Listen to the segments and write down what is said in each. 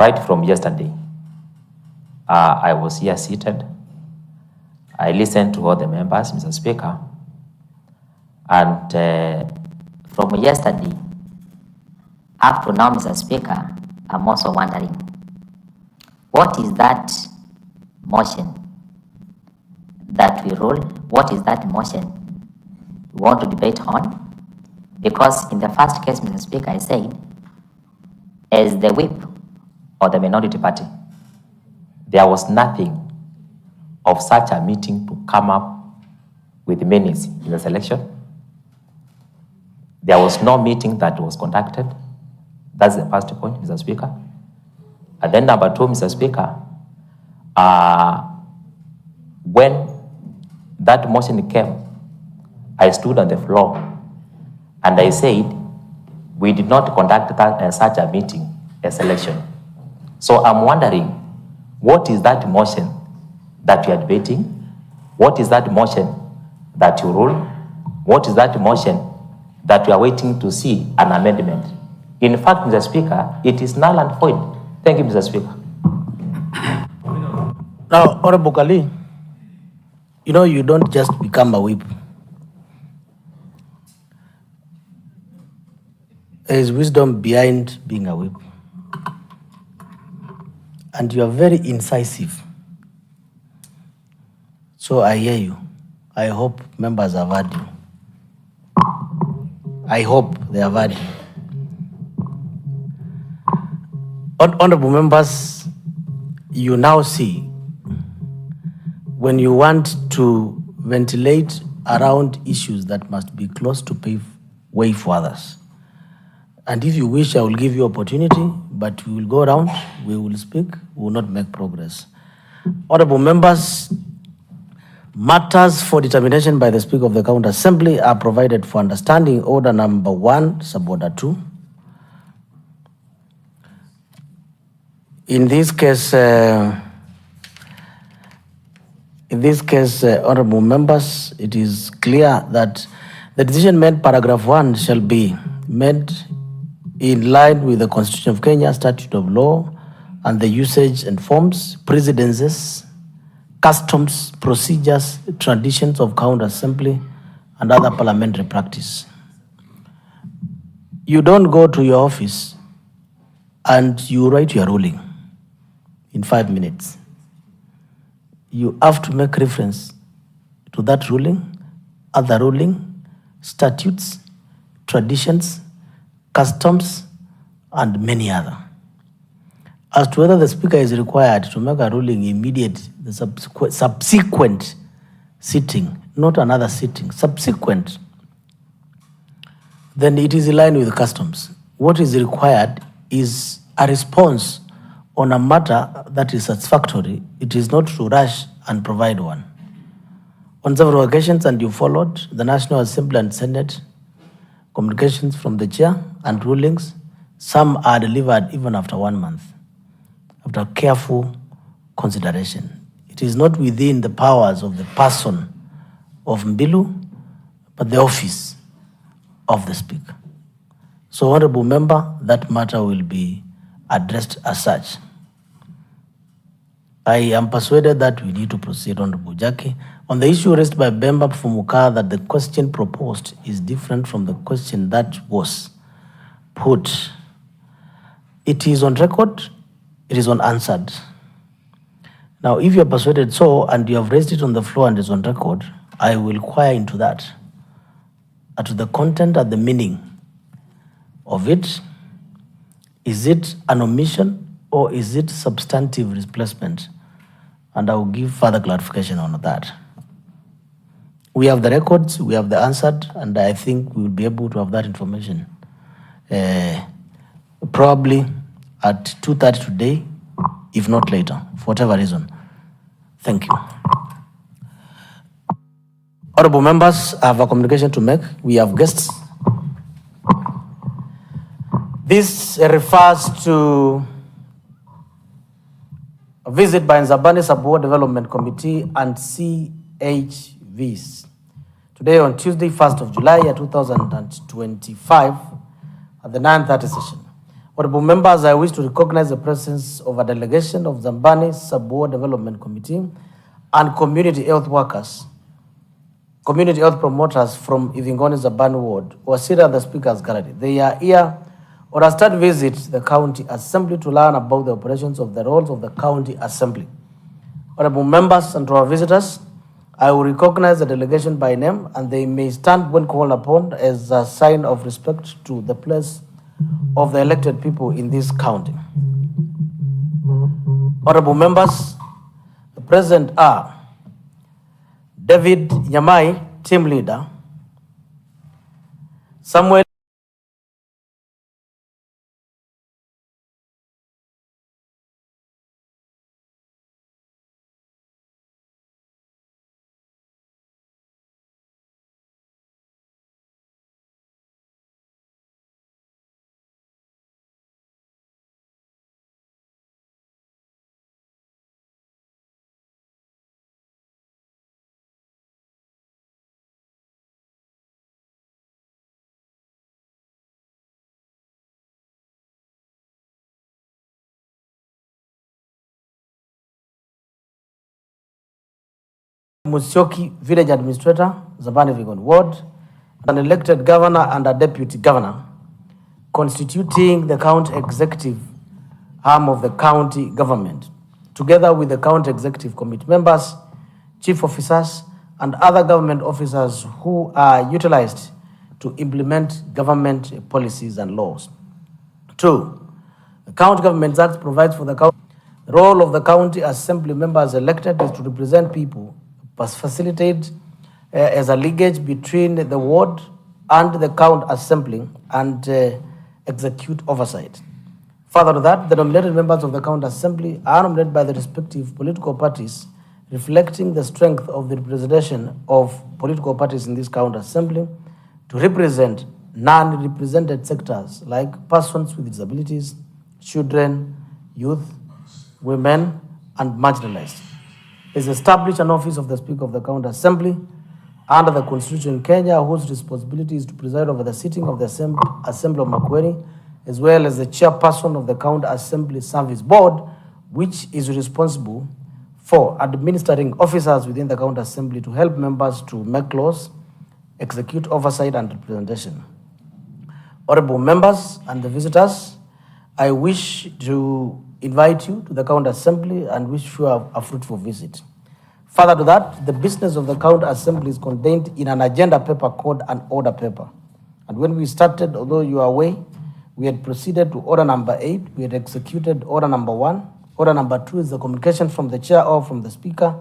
right from yesterday. I was here seated. I listened to all the members, Mr. Speaker, and from yesterday up to now, Mr. Speaker, I'm also wondering, what is that motion that we roll? What is that motion we want to debate on? Because in the first case, Mr. Speaker, I said, as the whip or the minority party, there was nothing of such a meeting to come up with minutes in the selection. There was no meeting that was conducted. That's the first point, Mr. Speaker. And then number two, Mr. Speaker, when that motion came, I stood on the floor and I said, we did not conduct such a meeting, a selection. So I'm wondering, what is that motion that you are debating? What is that motion that you rule? What is that motion that we are waiting to see an amendment? In fact, Mr. Speaker, it is null and void. Thank you, Mr. Speaker. Now, Honorable Kali, you know, you don't just become a whip. There is wisdom behind being a whip. And you are very incisive. So I hear you. I hope members have heard you. I hope they have heard you. Honorable members, you now see, when you want to ventilate around issues that must be close to pave way for others. And if you wish, I will give you opportunity, but we will go around, we will speak, we will not make progress. Honorable members, matters for determination by the Speaker of the County Assembly are provided for understanding order number 1, sub-order 2. In this case, honorable members, it is clear that the decision made paragraph 1 shall be made in line with the Constitution of Kenya, Statute of Law, and the usage and forms, precedences, customs, procedures, traditions of County Assembly, and other parliamentary practice. You don't go to your office and you write your ruling in 5 minutes. You have to make reference to that ruling, other ruling, statutes, traditions, customs, and many other. As to whether the Speaker is required to make a ruling immediate, the subsequent sitting, not another sitting, subsequent, then it is in line with customs. What is required is a response on a matter that is satisfactory. It is not to rush and provide one. On several occasions, and you followed, the National Assembly and Senate, communications from the chair and rulings, some are delivered even after 1 month, after careful consideration. It is not within the powers of the person of Mbilu, but the office of the Speaker. So, Honorable Member, that matter will be addressed as such. I am persuaded that we need to proceed, Honorable Jackie. On the issue raised by Bemba Fumuka that the question proposed is different from the question that was put. It is on record, it is unanswered. Now, if you are persuaded so, and you have raised it on the floor and is on record, I will inquire into that, to the content and the meaning of it. Is it an omission or is it substantive replacement? And I will give further clarification on that. We have the records, we have the answered, and I think we will be able to have that information probably at 2:30 today, if not later, for whatever reason. Thank you. Honorable members, I have a communication to make. We have guests. This refers to a visit by Nzabani Sub-Ward Development Committee and CHVs. Today on Tuesday, 1st of July 2025 at the 9:30 session. Honorable members, I wish to recognize the presence of a delegation of Zambani Sub-Ward Development Committee and community health workers, community health promoters from Ivingoni Zambani Ward who are seated at the Speaker's Gallery. They are here on a study visit to the County Assembly to learn about the operations of the roles of the County Assembly. Honorable members and to our visitors, I will recognize the delegation by name and they may stand when called upon as a sign of respect to the place of the elected people in this county. Honorable members, the present are David Nyamai, team leader, Samuel Musyoki, village administrator, Zabani Vigon Ward, an elected governor and a deputy governor, constituting the county executive arm of the county government, together with the county executive committee members, chief officers, and other government officers who are utilized to implement government policies and laws. 2. The County Government Act provides for the county. The role of the county assembly members elected is to represent people, facilitate as a linkage between the ward and the county assembly and execute oversight. Further to that, the nominated members of the county assembly are nominated by the respective political parties, reflecting the strength of the representation of political parties in this county assembly to represent non-represented sectors like persons with disabilities, children, youth, women, and marginalized. Is established an office of the Speaker of the County Assembly under the Constitution in Kenya, whose responsibility is to preside over the sitting of the Assembly of Makueni, as well as the chairperson of the County Assembly Service Board, which is responsible for administering officers within the County Assembly to help members to make laws, execute oversight and representation. Honorable members and the visitors, I wish to invite you to the County Assembly and wish you a fruitful visit. Further to that, the business of the County Assembly is contained in an agenda paper called an order paper. And when we started, although you are away, we had proceeded to order number 8, we had executed order number 1. Order number 2 is the communication from the chair or from the speaker.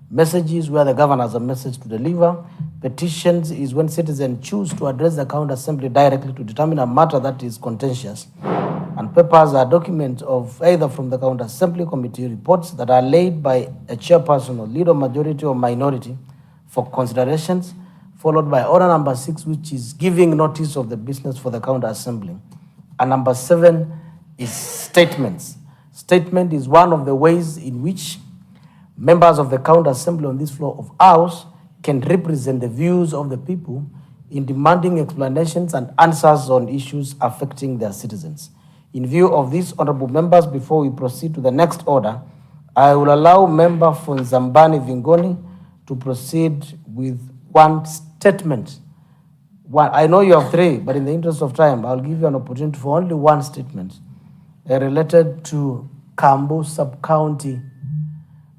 Messages where the governor has a message to deliver. Petitions is when citizens choose to address the County Assembly directly to determine a matter that is contentious. And papers are documents of either from the County Assembly committee reports that are laid by a chairperson or leader, majority or minority for considerations, followed by order number 6, which is giving notice of the business for the County Assembly. And number 7 is statements. Statement is one of the ways in which members of the County Assembly on this floor of ours can represent the views of the people in demanding explanations and answers on issues affecting their citizens. In view of these, honorable members, before we proceed to the next order, I will allow member from Zambani Vingoni to proceed with one statement. I know you have 3, but in the interest of time, I'll give you an opportunity for only one statement related to Kambu Sub-County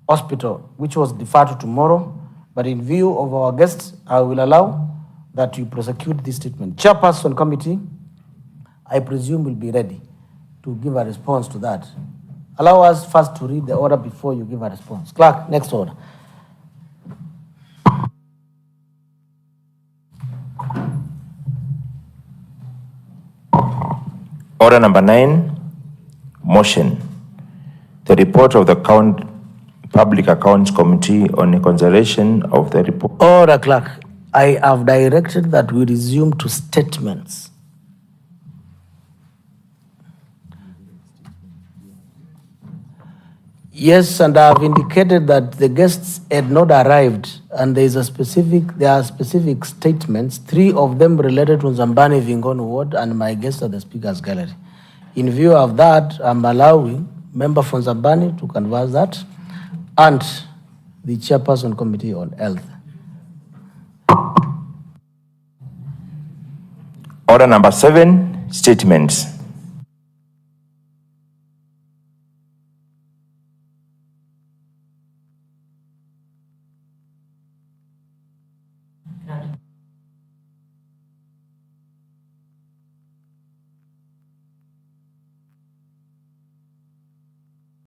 Hospital, which was deferred to tomorrow. But in view of our guests, I will allow that you prosecute this statement. Chairperson committee, I presume, will be ready to give a response to that. Allow us first to read the order before you give a response. Clerk, next order. Order number 9, motion. The report of the Public Accounts Committee on the consideration of the report. Order, clerk. I have directed that we resume to statements. Yes, and I have indicated that the guests had not arrived, and there are specific statements, 3 of them related to Zambani Vingoni Ward and my guest at the Speaker's Gallery. In view of that, I'm allowing Member from Zabani to converse that and the Chairperson Committee on Health. Order number 7, statements.